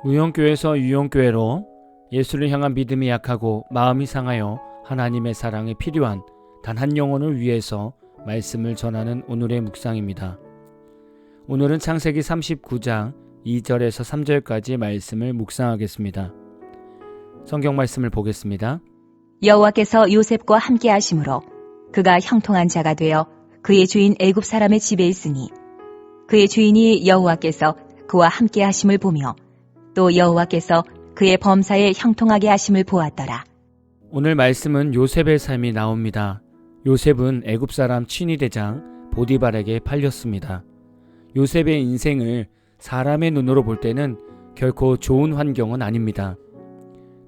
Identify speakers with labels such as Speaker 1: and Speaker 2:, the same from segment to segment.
Speaker 1: 우영교회에서 유영교회로 예수를 향한 믿음이 약하고 마음이 상하여 하나님의 사랑이 필요한 단 한 영혼을 위해서 말씀을 전하는 오늘의 묵상입니다. 오늘은 창세기 39장 2절에서 3절까지의 말씀을 묵상하겠습니다. 성경 말씀을 보겠습니다.
Speaker 2: 여호와께서 요셉과 함께 하심으로 그가 형통한 자가 되어 그의 주인 애굽 사람의 집에 있으니 그의 주인이 여호와께서 그와 함께 하심을 보며 또 여호와께서 그의 범사에 형통하게 하심을 보았더라.
Speaker 1: 오늘 말씀은 요셉의 삶이 나옵니다. 요셉은 애굽 사람 친위대장 보디발에게 팔렸습니다. 요셉의 인생을 사람의 눈으로 볼 때는 결코 좋은 환경은 아닙니다.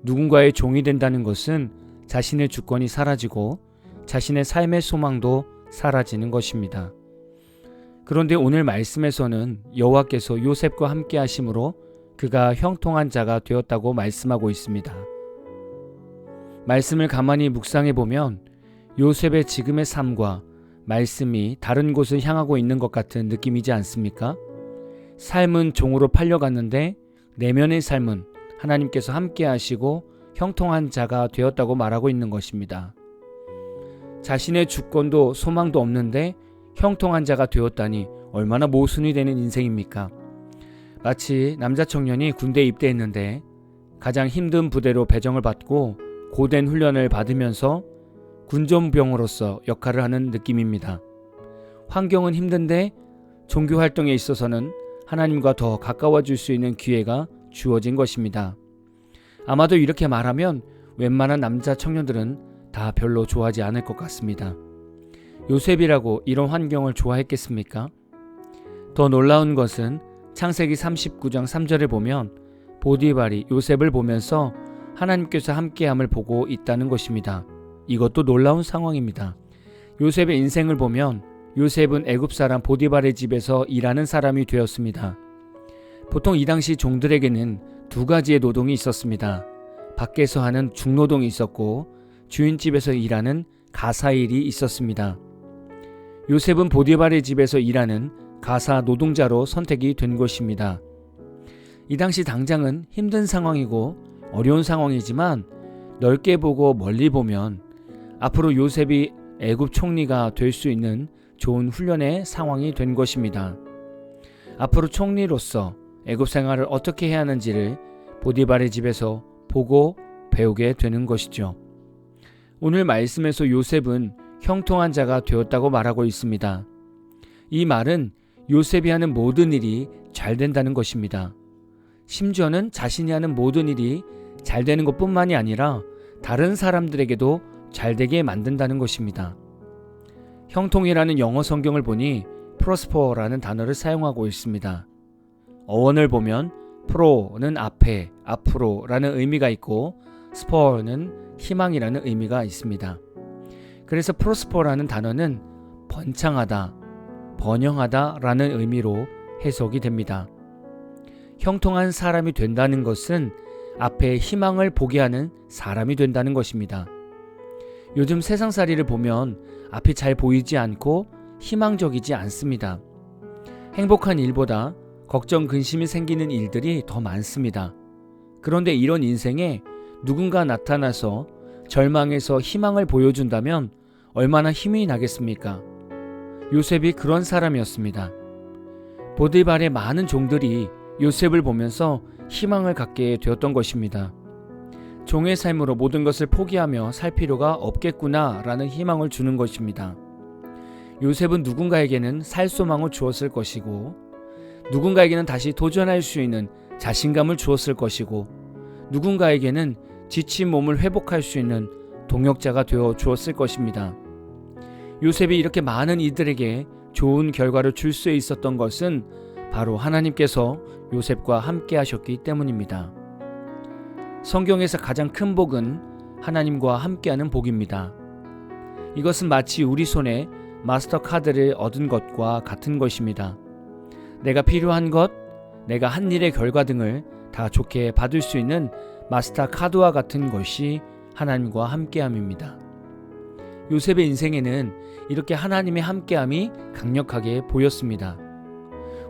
Speaker 1: 누군가의 종이 된다는 것은 자신의 주권이 사라지고 자신의 삶의 소망도 사라지는 것입니다. 그런데 오늘 말씀에서는 여호와께서 요셉과 함께 하심으로 그가 형통한 자가 되었다고 말씀하고 있습니다. 말씀을 가만히 묵상해 보면 요셉의 지금의 삶과 말씀이 다른 곳을 향하고 있는 것 같은 느낌이지 않습니까? 삶은 종으로 팔려갔는데 내면의 삶은 하나님께서 함께 하시고 형통한 자가 되었다고 말하고 있는 것입니다. 자신의 주권도 소망도 없는데 형통한 자가 되었다니 얼마나 모순이 되는 인생입니까? 마치 남자 청년이 군대에 입대했는데 가장 힘든 부대로 배정을 받고 고된 훈련을 받으면서 군전병으로서 역할을 하는 느낌입니다. 환경은 힘든데 종교 활동에 있어서는 하나님과 더 가까워질 수 있는 기회가 주어진 것입니다. 아마도 이렇게 말하면 웬만한 남자 청년들은 다 별로 좋아하지 않을 것 같습니다. 요셉이라고 이런 환경을 좋아했겠습니까? 더 놀라운 것은 창세기 39장 3절을 보면 보디발이 요셉을 보면서 하나님께서 함께함을 보고 있다는 것입니다. 이것도 놀라운 상황입니다. 요셉의 인생을 보면 요셉은 애굽 사람 보디발의 집에서 일하는 사람이 되었습니다. 보통 이 당시 종들에게는 두 가지의 노동이 있었습니다. 밖에서 하는 중노동이 있었고 주인집에서 일하는 가사일이 있었습니다. 요셉은 보디발의 집에서 일하는 가사 노동자로 선택이 된 것입니다. 이 당시 당장은 힘든 상황이고 어려운 상황이지만 넓게 보고 멀리 보면 앞으로 요셉이 애굽 총리가 될 수 있는 좋은 훈련의 상황이 된 것입니다. 앞으로 총리로서 애굽 생활을 어떻게 해야 하는지를 보디발의 집에서 보고 배우게 되는 것이죠. 오늘 말씀에서 요셉은 형통한 자가 되었다고 말하고 있습니다. 이 말은 요셉이 하는 모든 일이 잘 된다는 것입니다. 심지어는 자신이 하는 모든 일이 잘 되는 것뿐만이 아니라 다른 사람들에게도 잘 되게 만든다는 것입니다. 형통이라는 영어 성경을 보니 prosper라는 단어를 사용하고 있습니다. 어원을 보면 pro는 앞에, 앞으로라는 의미가 있고 spur는 희망이라는 의미가 있습니다. 그래서 prosper라는 단어는 번창하다, 번영하다 라는 의미로 해석이 됩니다. 형통한 사람이 된다는 것은 앞에 희망을 보게 하는 사람이 된다는 것입니다. 요즘 세상살이를 보면 앞이 잘 보이지 않고 희망적이지 않습니다. 행복한 일보다 걱정, 근심이 생기는 일들이 더 많습니다. 그런데 이런 인생에 누군가 나타나서 절망에서 희망을 보여준다면 얼마나 힘이 나겠습니까? 요셉이 그런 사람이었습니다. 보디발의 많은 종들이 요셉을 보면서 희망을 갖게 되었던 것입니다. 종의 삶으로 모든 것을 포기하며 살 필요가 없겠구나 라는 희망을 주는 것입니다. 요셉은 누군가에게는 살 소망을 주었을 것이고 누군가에게는 다시 도전할 수 있는 자신감을 주었을 것이고 누군가에게는 지친 몸을 회복할 수 있는 동역자가 되어 주었을 것입니다. 요셉이 이렇게 많은 이들에게 좋은 결과를 줄 수 있었던 것은 바로 하나님께서 요셉과 함께 하셨기 때문입니다. 성경에서 가장 큰 복은 하나님과 함께하는 복입니다. 이것은 마치 우리 손에 마스터카드를 얻은 것과 같은 것입니다. 내가 필요한 것, 내가 한 일의 결과 등을 다 좋게 받을 수 있는 마스터카드와 같은 것이 하나님과 함께함입니다. 요셉의 인생에는 이렇게 하나님의 함께함이 강력하게 보였습니다.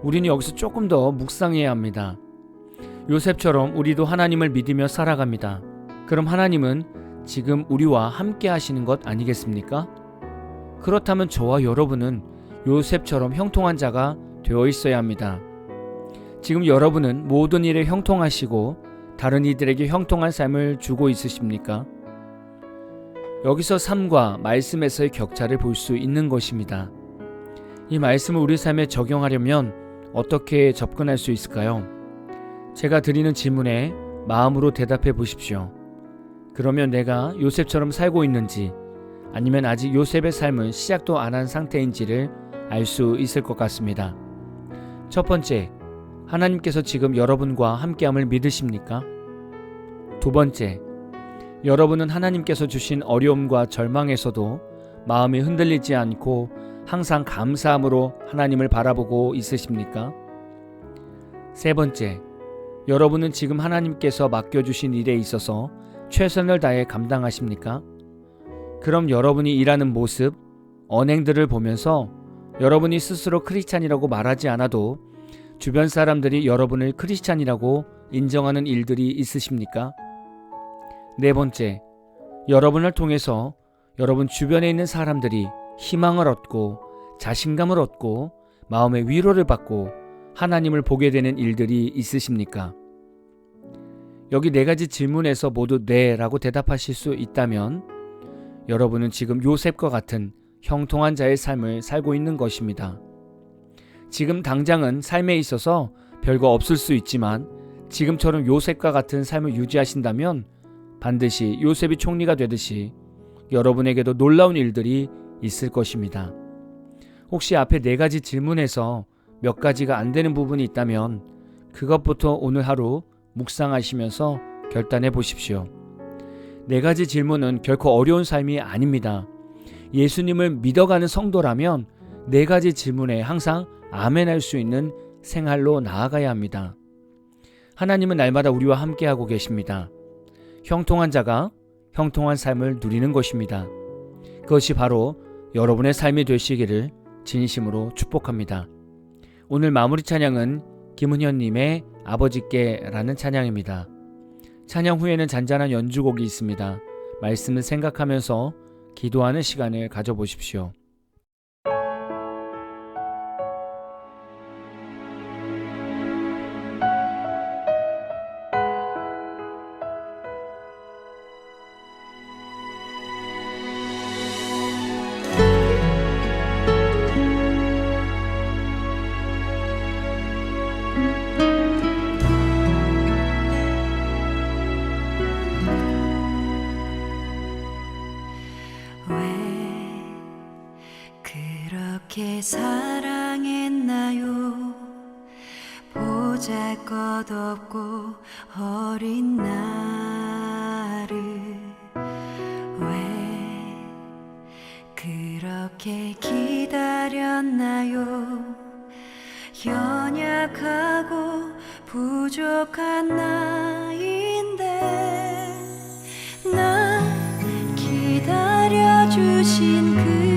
Speaker 1: 우리는 여기서 조금 더 묵상해야 합니다. 요셉처럼 우리도 하나님을 믿으며 살아갑니다. 그럼 하나님은 지금 우리와 함께 하시는 것 아니겠습니까? 그렇다면 저와 여러분은 요셉처럼 형통한 자가 되어 있어야 합니다. 지금 여러분은 모든 일에 형통하시고 다른 이들에게 형통한 삶을 주고 있으십니까? 여기서 삶과 말씀에서의 격차를 볼 수 있는 것입니다. 이 말씀을 우리 삶에 적용하려면 어떻게 접근할 수 있을까요? 제가 드리는 질문에 마음으로 대답해 보십시오. 그러면 내가 요셉처럼 살고 있는지 아니면 아직 요셉의 삶은 시작도 안 한 상태인지를 알 수 있을 것 같습니다. 첫 번째, 하나님께서 지금 여러분과 함께함을 믿으십니까? 두 번째, 여러분은 하나님께서 주신 어려움과 절망에서도 마음이 흔들리지 않고 항상 감사함으로 하나님을 바라보고 있으십니까? 세 번째, 여러분은 지금 하나님께서 맡겨주신 일에 있어서 최선을 다해 감당하십니까? 그럼 여러분이 일하는 모습, 언행들을 보면서 여러분이 스스로 크리스찬이라고 말하지 않아도 주변 사람들이 여러분을 크리스찬이라고 인정하는 일들이 있으십니까? 네 번째, 여러분을 통해서 여러분 주변에 있는 사람들이 희망을 얻고 자신감을 얻고 마음의 위로를 받고 하나님을 보게 되는 일들이 있으십니까? 여기 네 가지 질문에서 모두 네라고 대답하실 수 있다면 여러분은 지금 요셉과 같은 형통한 자의 삶을 살고 있는 것입니다. 지금 당장은 삶에 있어서 별거 없을 수 있지만 지금처럼 요셉과 같은 삶을 유지하신다면 반드시 요셉이 총리가 되듯이 여러분에게도 놀라운 일들이 있을 것입니다. 혹시 앞에 네 가지 질문에서 몇 가지가 안 되는 부분이 있다면 그것부터 오늘 하루 묵상하시면서 결단해 보십시오. 네 가지 질문은 결코 어려운 삶이 아닙니다. 예수님을 믿어가는 성도라면 네 가지 질문에 항상 아멘할 수 있는 생활로 나아가야 합니다. 하나님은 날마다 우리와 함께하고 계십니다. 형통한 자가 형통한 삶을 누리는 것입니다. 그것이 바로 여러분의 삶이 되시기를 진심으로 축복합니다. 오늘 마무리 찬양은 김은현님의 아버지께라는 찬양입니다. 찬양 후에는 잔잔한 연주곡이 있습니다. 말씀을 생각하면서 기도하는 시간을 가져보십시오.
Speaker 3: 그렇게 사랑했나요? 보잘것없고 어린 나를 왜 그렇게 기다렸나요? 연약하고 부족한 나인데 날 기다려주신 그